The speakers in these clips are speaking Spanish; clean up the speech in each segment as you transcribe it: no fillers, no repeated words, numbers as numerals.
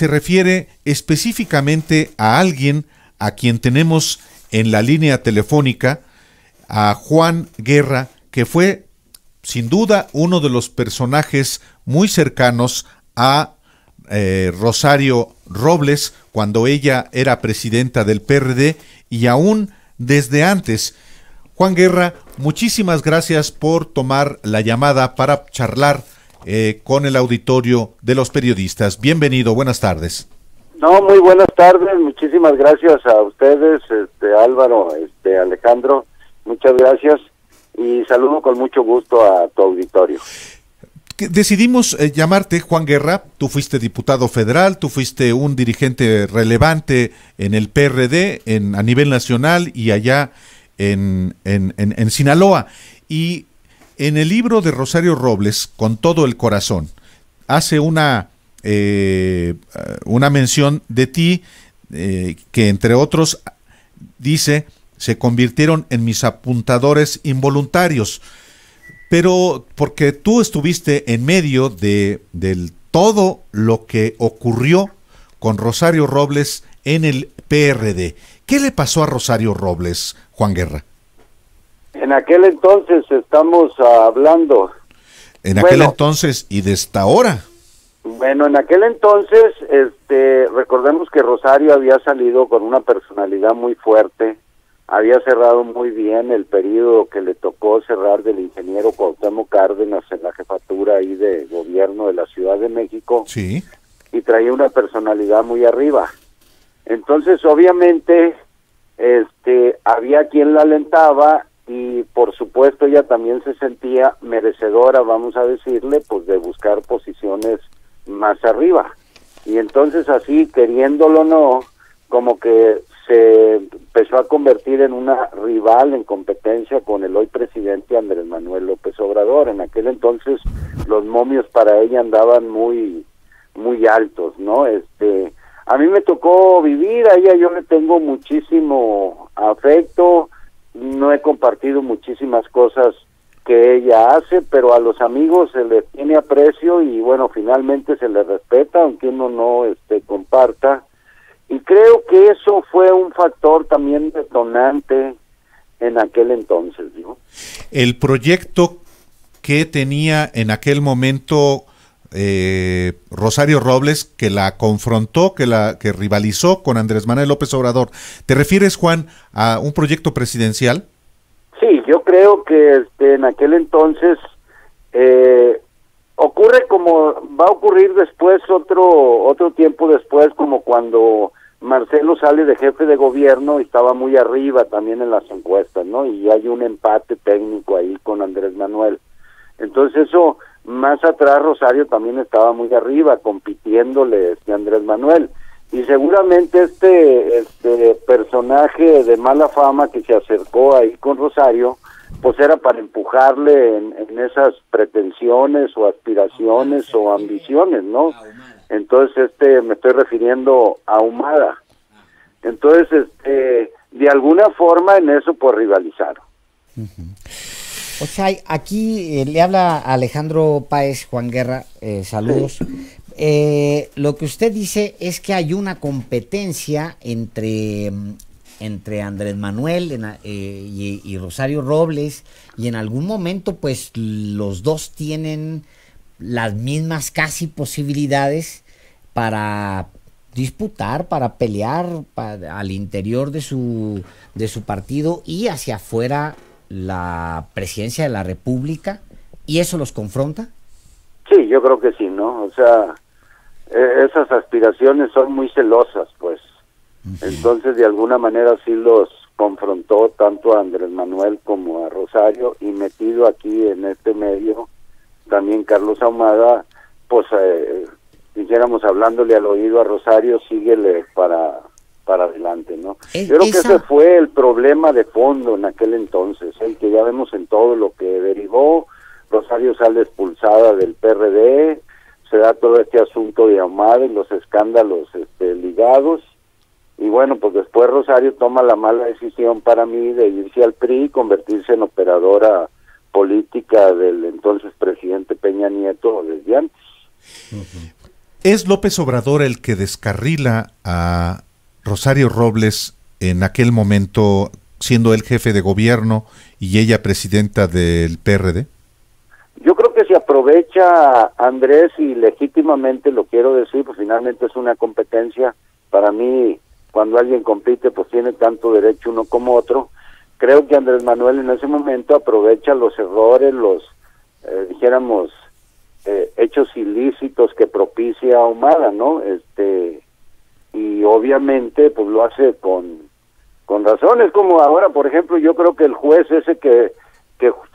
se refiere específicamente a alguien a quien tenemos en la línea telefónica, a Juan Guerra, que fue sin duda uno de los personajes muy cercanos a Rosario Robles cuando ella era presidenta del PRD y aún desde antes. Juan Guerra, muchísimas gracias por tomar la llamada para charlar con el auditorio de los periodistas. Bienvenido, buenas tardes. No, muy buenas tardes, muchísimas gracias a ustedes, Álvaro, Alejandro, muchas gracias y saludo con mucho gusto a tu auditorio. Decidimos llamarte Juan Guerra, tú fuiste diputado federal, tú fuiste un dirigente relevante en el PRD a nivel nacional y allá en Sinaloa. Y en el libro de Rosario Robles, Con todo el corazón, hace una mención de ti que entre otros dice: se convirtieron en mis apuntadores involuntarios. Pero porque tú estuviste en medio de todo lo que ocurrió con Rosario Robles en el PRD. ¿Qué le pasó a Rosario Robles, Juan Guerra? En aquel entonces estamos hablando. En aquel entonces y de esta hora. Bueno, en aquel entonces, recordemos que Rosario había salido con una personalidad muy fuerte. Había cerrado muy bien el periodo que le tocó cerrar del ingeniero Cuauhtémoc Cárdenas en la jefatura ahí de gobierno de la Ciudad de México. Sí. Y traía una personalidad muy arriba. Entonces, obviamente, había quien la alentaba y, por supuesto, ella también se sentía merecedora, vamos a decirle, pues de buscar posiciones más arriba. Y entonces, así, queriéndolo o no, como que se empezó a convertir en una rival en competencia con el hoy presidente Andrés Manuel López Obrador. En aquel entonces los momios para ella andaban muy altos, ¿no? A mí me tocó vivir a ella, yo le tengo muchísimo afecto, no he compartido muchísimas cosas que ella hace, pero a los amigos se les tiene aprecio y bueno, finalmente se les respeta, aunque uno no comparta. Y creo que eso fue un factor también detonante en aquel entonces, ¿no? El proyecto que tenía en aquel momento Rosario Robles, que la confrontó, que rivalizó con Andrés Manuel López Obrador, ¿te refieres, Juan, a un proyecto presidencial? Sí, yo creo que en aquel entonces ocurre como va a ocurrir después, otro tiempo después, como cuando Marcelo sale de jefe de gobierno y estaba muy arriba también en las encuestas, ¿no? Y hay un empate técnico ahí con Andrés Manuel. Entonces eso, más atrás Rosario también estaba muy arriba, compitiéndole a Andrés Manuel. Y seguramente este personaje de mala fama que se acercó ahí con Rosario, pues era para empujarle en esas pretensiones o aspiraciones o ambiciones, ¿no? Entonces me estoy refiriendo a Ahumada. Entonces, de alguna forma en eso pues rivalizaron. O sea, aquí le habla Alejandro Páez, Juan Guerra, saludos. Sí. Lo que usted dice es que hay una competencia entre Andrés Manuel y Rosario Robles, y en algún momento pues los dos tienen las mismas casi posibilidades para disputar, para pelear al interior de su partido y hacia afuera la presidencia de la República, ¿y eso los confronta? Sí, yo creo que sí, ¿no? O sea, esas aspiraciones son muy celosas, pues. Entonces, de alguna manera sí los confrontó tanto a Andrés Manuel como a Rosario, y metido aquí en este medio también Carlos Ahumada, pues dijéramos, hablándole al oído a Rosario, síguele para adelante, ¿no? Yo creo que ese fue el problema de fondo en aquel entonces, el que ya vemos en todo lo que derivó. Rosario sale expulsada del PRD, se da todo este asunto de Ahumada y los escándalos ligados, y bueno, pues después Rosario toma la mala decisión para mí de irse al PRI y convertirse en operadora política del entonces presidente Peña Nieto desde antes. ¿Es López Obrador el que descarrila a Rosario Robles en aquel momento, siendo él jefe de gobierno y ella presidenta del PRD? Yo creo que se aprovecha, Andrés, y legítimamente lo quiero decir, pues finalmente es una competencia. Para mí, cuando alguien compite, pues tiene tanto derecho uno como otro. Creo que Andrés Manuel en ese momento aprovecha los errores, los, hechos ilícitos que propicia Ahumada, ¿no? Y obviamente, pues lo hace con razones, como ahora, por ejemplo, yo creo que el juez ese que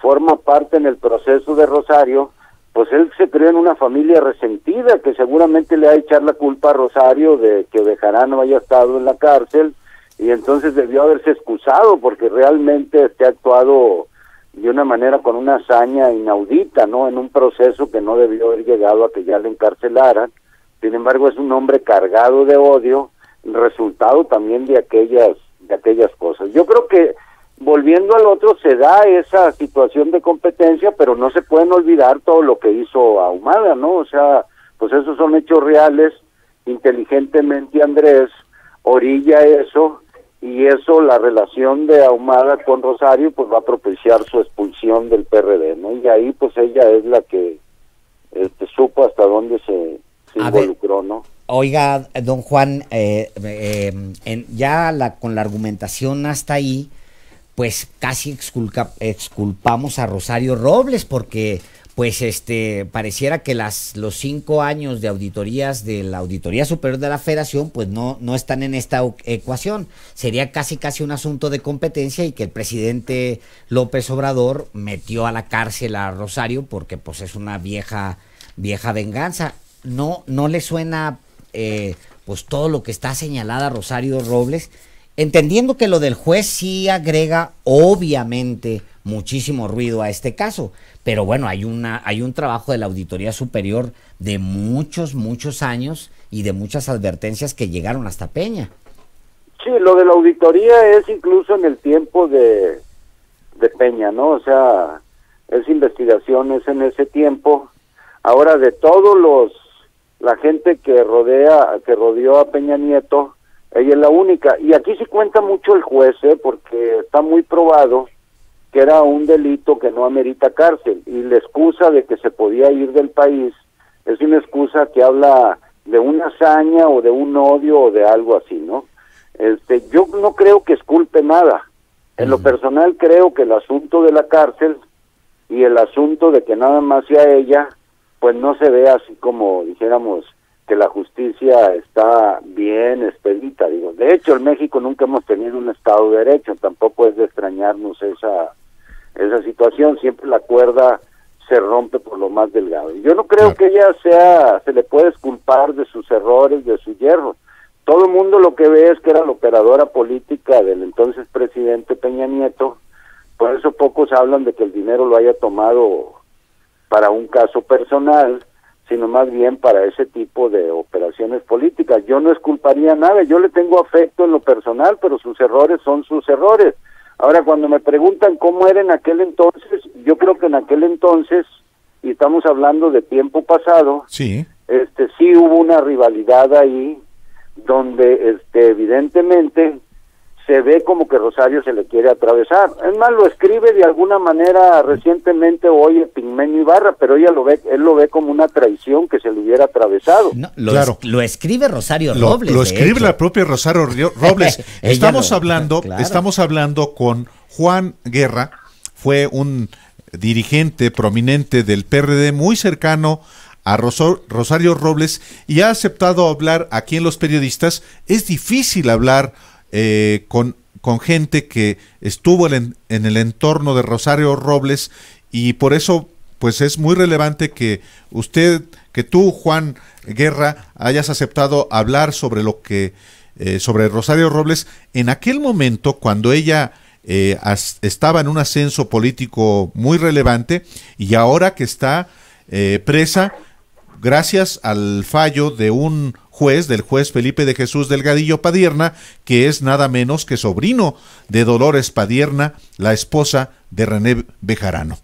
forma parte en el proceso de Rosario, pues él se creó en una familia resentida, que seguramente le ha de echar la culpa a Rosario de que Bejarano haya estado en la cárcel, y entonces debió haberse excusado, porque realmente ha actuado de una manera con una hazaña inaudita, ¿no? En un proceso que no debió haber llegado a que ya le encarcelaran. Sin embargo, es un hombre cargado de odio, resultado también de aquellas cosas. Yo creo que, volviendo al otro, se da esa situación de competencia, pero no se pueden olvidar todo lo que hizo Ahumada, ¿no? O sea, pues esos son hechos reales. Inteligentemente Andrés orilla eso, y eso, la relación de Ahumada con Rosario, pues va a propiciar su expulsión del PRD, ¿no? Y ahí, pues ella es la que supo hasta dónde se involucró, ¿no? Oiga, don Juan, con la argumentación hasta ahí, pues casi exculpamos a Rosario Robles, porque pues pareciera que los 5 años de auditorías de la Auditoría Superior de la Federación pues no están en esta ecuación. Sería casi un asunto de competencia, y que el presidente López Obrador metió a la cárcel a Rosario porque pues es una vieja venganza. ¿No le suena pues todo lo que está señalada Rosario Robles? Entendiendo que lo del juez sí agrega obviamente muchísimo ruido a este caso, pero bueno, hay un trabajo de la Auditoría Superior de muchos años y de muchas advertencias que llegaron hasta Peña. Sí, lo de la auditoría es incluso en el tiempo de Peña, ¿no? O sea, es investigaciones en ese tiempo. Ahora, de todos la gente que rodeó a Peña Nieto, ella es la única. Y aquí sí cuenta mucho el juez, porque está muy probado que era un delito que no amerita cárcel, y la excusa de que se podía ir del país es una excusa que habla de una hazaña o de un odio o de algo así, ¿no? Yo no creo que exculpe nada. En lo personal creo que el asunto de la cárcel y el asunto de que nada más sea ella, pues no se ve así como dijéramos que la justicia está bien expedita. Digo, de hecho, en México nunca hemos tenido un Estado de Derecho, tampoco es de extrañarnos esa situación. Siempre la cuerda se rompe por lo más delgado. Y yo no creo que ella se le puede exculpar de sus errores, de su hierro. Todo el mundo lo que ve es que era la operadora política del entonces presidente Peña Nieto. Por eso pocos hablan de que el dinero lo haya tomado para un caso personal, sino más bien para ese tipo de operaciones políticas. Yo no exculparía nada, yo le tengo afecto en lo personal, pero sus errores son sus errores. Ahora, cuando me preguntan cómo era en aquel entonces, yo creo que en aquel entonces, y estamos hablando de tiempo pasado, sí hubo una rivalidad ahí, donde evidentemente se ve como que Rosario se le quiere atravesar. Es más, lo escribe de alguna manera recientemente hoy Epigmenio Ibarra, pero él lo ve como una traición que se le hubiera atravesado. No, lo escribe Rosario Robles. Lo escribe la propia Rosario Robles. Estamos hablando con Juan Guerra, fue un dirigente prominente del PRD muy cercano a Rosario Robles, y ha aceptado hablar aquí en Los Periodistas. Es difícil hablar con gente que estuvo en el entorno de Rosario Robles, y por eso pues es muy relevante que tú, Juan Guerra, hayas aceptado hablar sobre sobre Rosario Robles en aquel momento cuando ella estaba en un ascenso político muy relevante, y ahora que está presa gracias al fallo de del juez Felipe de Jesús Delgadillo Padierna, que es nada menos que sobrino de Dolores Padierna, la esposa de René Bejarano.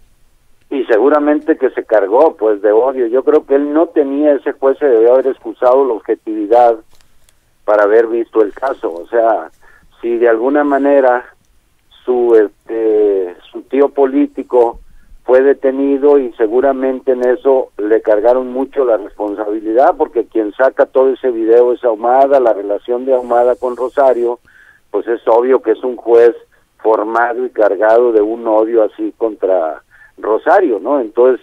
y seguramente que se cargó pues de odio. Yo creo que él no tenía, ese juez se debió haber excusado la objetividad para haber visto el caso. O sea, si de alguna manera su tío político fue detenido, y seguramente en eso le cargaron mucho la responsabilidad, porque quien saca todo ese video es Ahumada, la relación de Ahumada con Rosario, pues es obvio que es un juez formado y cargado de un odio así contra Rosario, ¿no? Entonces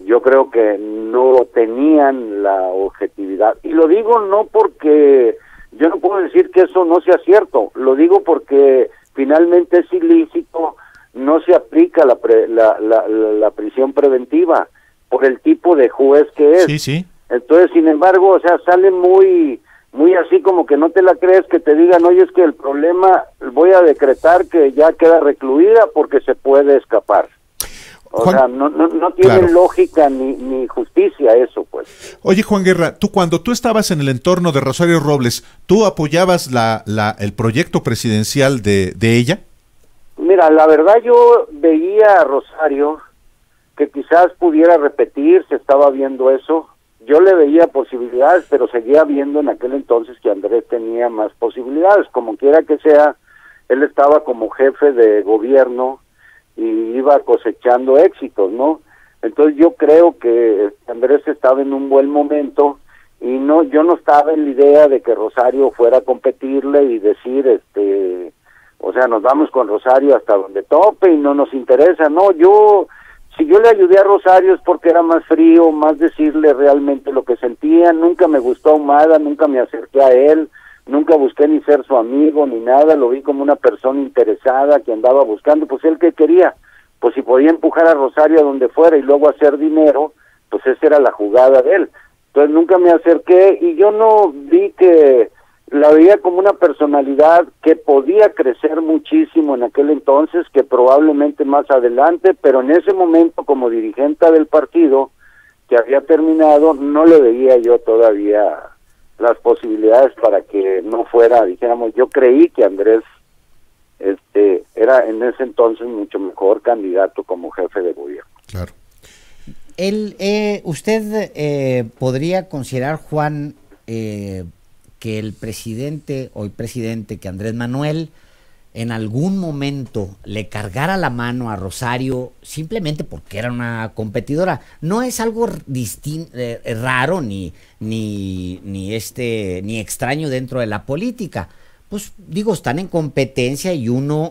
yo creo que no tenían la objetividad, y lo digo no porque yo no puedo decir que eso no sea cierto, lo digo porque finalmente es ilícito, no se aplica la prisión preventiva por el tipo de juez que es. Sí, sí. Entonces, sin embargo, o sea, sale muy así como que no te la crees, que te digan, oye, es que el problema, voy a decretar que ya queda recluida porque se puede escapar. O Juan, sea, no tiene claro, lógica ni justicia eso, pues. Oye, Juan Guerra, cuando tú estabas en el entorno de Rosario Robles, ¿tú apoyabas el proyecto presidencial de ella? Mira, la verdad yo veía a Rosario que quizás pudiera repetir, se estaba viendo eso. Yo le veía posibilidades, pero seguía viendo en aquel entonces que Andrés tenía más posibilidades. Como quiera que sea, él estaba como jefe de gobierno y iba cosechando éxitos, ¿no? Entonces yo creo que Andrés estaba en un buen momento, y yo no estaba en la idea de que Rosario fuera a competirle y decir, o sea, nos vamos con Rosario hasta donde tope y no nos interesa. No, si yo le ayudé a Rosario es porque era más frío, más decirle realmente lo que sentía. Nunca me gustó Ahumada, nunca me acerqué a él, nunca busqué ni ser su amigo ni nada, lo vi como una persona interesada que andaba buscando, pues él que quería, pues si podía empujar a Rosario a donde fuera y luego hacer dinero, pues esa era la jugada de él. Entonces nunca me acerqué, y yo no vi que la veía como una personalidad que podía crecer muchísimo en aquel entonces, que probablemente más adelante, pero en ese momento como dirigente del partido que había terminado, no le veía yo todavía las posibilidades para que no fuera, dijéramos, yo creí que Andrés era en ese entonces mucho mejor candidato como jefe de gobierno. Claro. ¿Usted podría considerar, Juan, que el presidente, hoy presidente, que Andrés Manuel en algún momento le cargara la mano a Rosario simplemente porque era una competidora? No es algo raro ni extraño dentro de la política. Pues digo, están en competencia y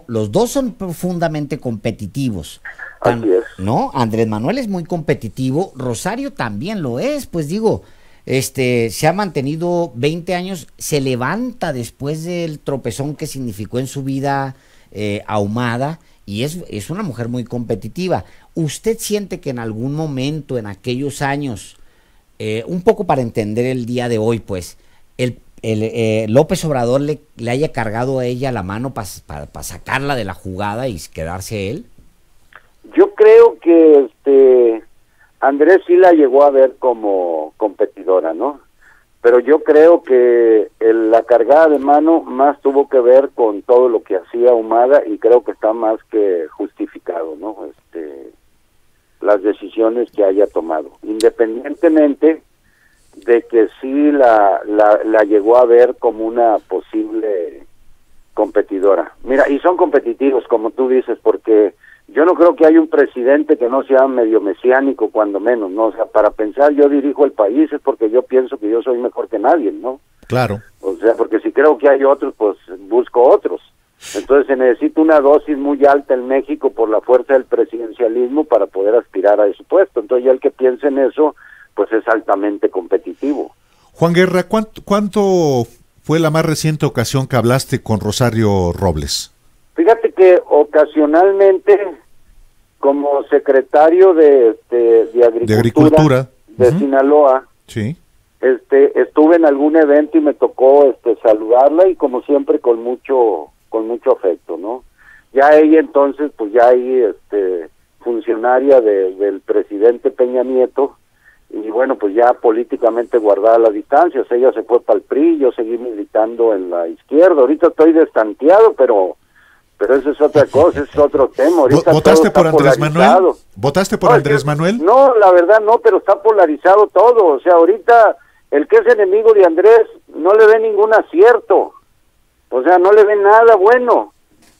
los dos son profundamente competitivos. Así es. ¿No? Andrés Manuel es muy competitivo, Rosario también lo es, pues digo, se ha mantenido 20 años, se levanta después del tropezón que significó en su vida Ahumada, y es una mujer muy competitiva. ¿Usted siente que en algún momento, en aquellos años, un poco para entender el día de hoy, pues, López Obrador le haya cargado a ella la mano para sacarla de la jugada y quedarse él? Yo creo que Andrés sí la llegó a ver como competidora, ¿no? Pero yo creo que la cargada de mano más tuvo que ver con todo lo que hacía Ahumada, y creo que está más que justificado, ¿no? Las decisiones que haya tomado, independientemente de que sí la llegó a ver como una posible competidora. Mira, y son competitivos, como tú dices, porque yo no creo que haya un presidente que no sea medio mesiánico, cuando menos, ¿no? O sea, para pensar yo dirijo el país es porque yo pienso que yo soy mejor que nadie, ¿no? Claro. O sea, porque si creo que hay otros, pues busco otros. Entonces se necesita una dosis muy alta en México por la fuerza del presidencialismo para poder aspirar a ese puesto. Entonces ya el que piense en eso, pues es altamente competitivo. Juan Guerra, ¿cuánto fue la más reciente ocasión que hablaste con Rosario Robles? Fíjate que ocasionalmente, como secretario de Agricultura de Sinaloa, sí, estuve en algún evento y me tocó saludarla, y como siempre con mucho afecto, ¿no? Ya ella entonces, pues ya ahí funcionaria del presidente Peña Nieto, y bueno, pues ya políticamente guardada las distancias. Ella se fue para el PRI, yo seguí militando en la izquierda. Ahorita estoy destanteado, pero pero eso es otra cosa, es otro tema. Ahorita ¿Votaste todo por está Andrés polarizado. Manuel? ¿Votaste por No, Andrés Manuel? No, la verdad no, pero está polarizado todo. O sea, ahorita el que es enemigo de Andrés no le ve ningún acierto. O sea, no le ve nada bueno.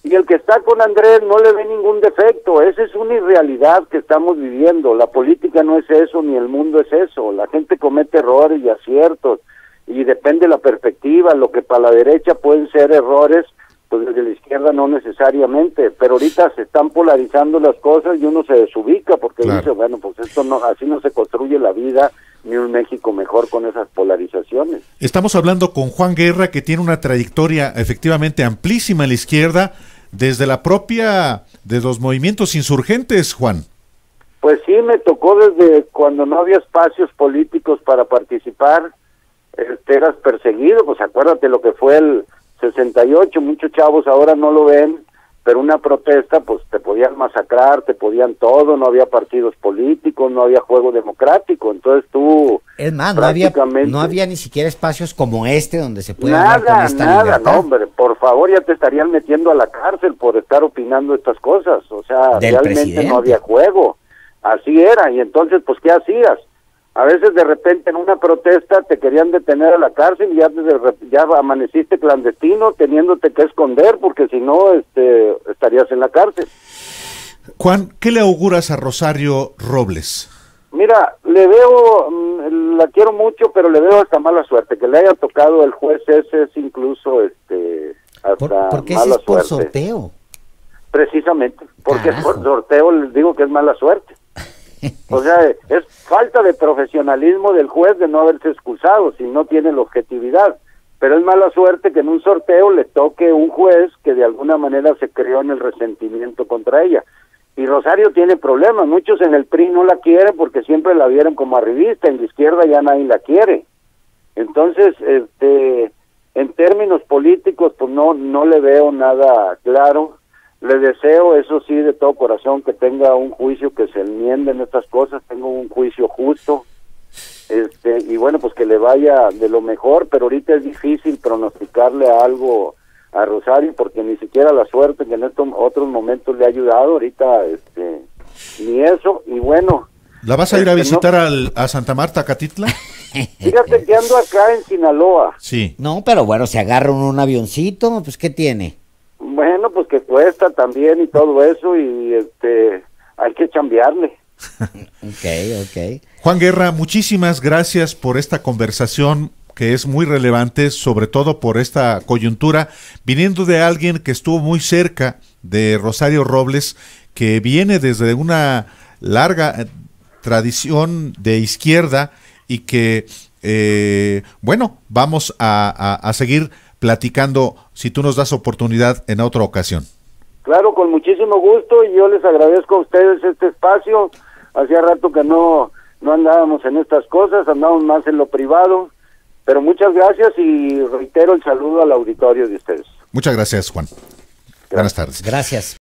Y el que está con Andrés no le ve ningún defecto. Esa es una irrealidad que estamos viviendo. La política no es eso, ni el mundo es eso. La gente comete errores y aciertos. Y depende de la perspectiva. Lo que para la derecha pueden ser errores, pues desde la izquierda no necesariamente, pero ahorita se están polarizando las cosas y uno se desubica porque Claro. dice, bueno, pues esto no, así no se construye la vida ni un México mejor con esas polarizaciones. Estamos hablando con Juan Guerra, que tiene una trayectoria efectivamente amplísima en la izquierda, desde la propia de los movimientos insurgentes, Juan. Pues sí, me tocó desde cuando no había espacios políticos para participar, eras perseguido, pues acuérdate lo que fue el 68, muchos chavos ahora no lo ven, pero una protesta, pues te podían masacrar, te podían todo, no había partidos políticos, no había juego democrático, entonces tú... Es más, prácticamente- no había ni siquiera espacios como este donde se puede hablar con Nada, esta nada, libertad. no, hombre, por favor, ya te estarían metiendo a la cárcel por estar opinando estas cosas, o sea, Del realmente presidente. no había juego, así era, y entonces, pues, ¿qué hacías? A veces de repente en una protesta te querían detener a la cárcel y ya amaneciste clandestino teniéndote que esconder porque si no estarías en la cárcel. Juan, ¿qué le auguras a Rosario Robles? Mira, le veo, la quiero mucho, pero le veo hasta mala suerte. Que le haya tocado el juez ese es incluso hasta ¿Por qué mala ese es por suerte. sorteo? Precisamente, porque Carajo. por sorteo les digo que es mala suerte. O sea, es falta de profesionalismo del juez de no haberse excusado, si no tiene la objetividad. Pero es mala suerte que en un sorteo le toque un juez que de alguna manera se creó en el resentimiento contra ella. Y Rosario tiene problemas, muchos en el PRI no la quieren porque siempre la vieron como arribista, en la izquierda ya nadie la quiere. Entonces, en términos políticos, pues no le veo nada claro. Le deseo, eso sí, de todo corazón, que tenga un juicio, que se enmienden estas cosas, tenga un juicio justo, y bueno, pues que le vaya de lo mejor, pero ahorita es difícil pronosticarle algo a Rosario, porque ni siquiera la suerte que en estos otros momentos le ha ayudado, ahorita, ni eso, y bueno. ¿La vas a ir a visitar no, a Santa Marta, Catitla? Fíjate que ando acá en Sinaloa. Sí. No, pero bueno, se agarra un avioncito, pues ¿qué tiene? Bueno, pues que cuesta también y todo eso, y hay que chambearle. Ok. Juan Guerra, muchísimas gracias por esta conversación que es muy relevante, sobre todo por esta coyuntura, viniendo de alguien que estuvo muy cerca de Rosario Robles, que viene desde una larga tradición de izquierda y que, bueno, vamos a seguir platicando si tú nos das oportunidad en otra ocasión. Claro, con muchísimo gusto, y yo les agradezco a ustedes este espacio. Hacía rato que no andábamos en estas cosas, andábamos más en lo privado, pero muchas gracias y reitero el saludo al auditorio de ustedes. Muchas gracias, Juan. Buenas tardes. Gracias.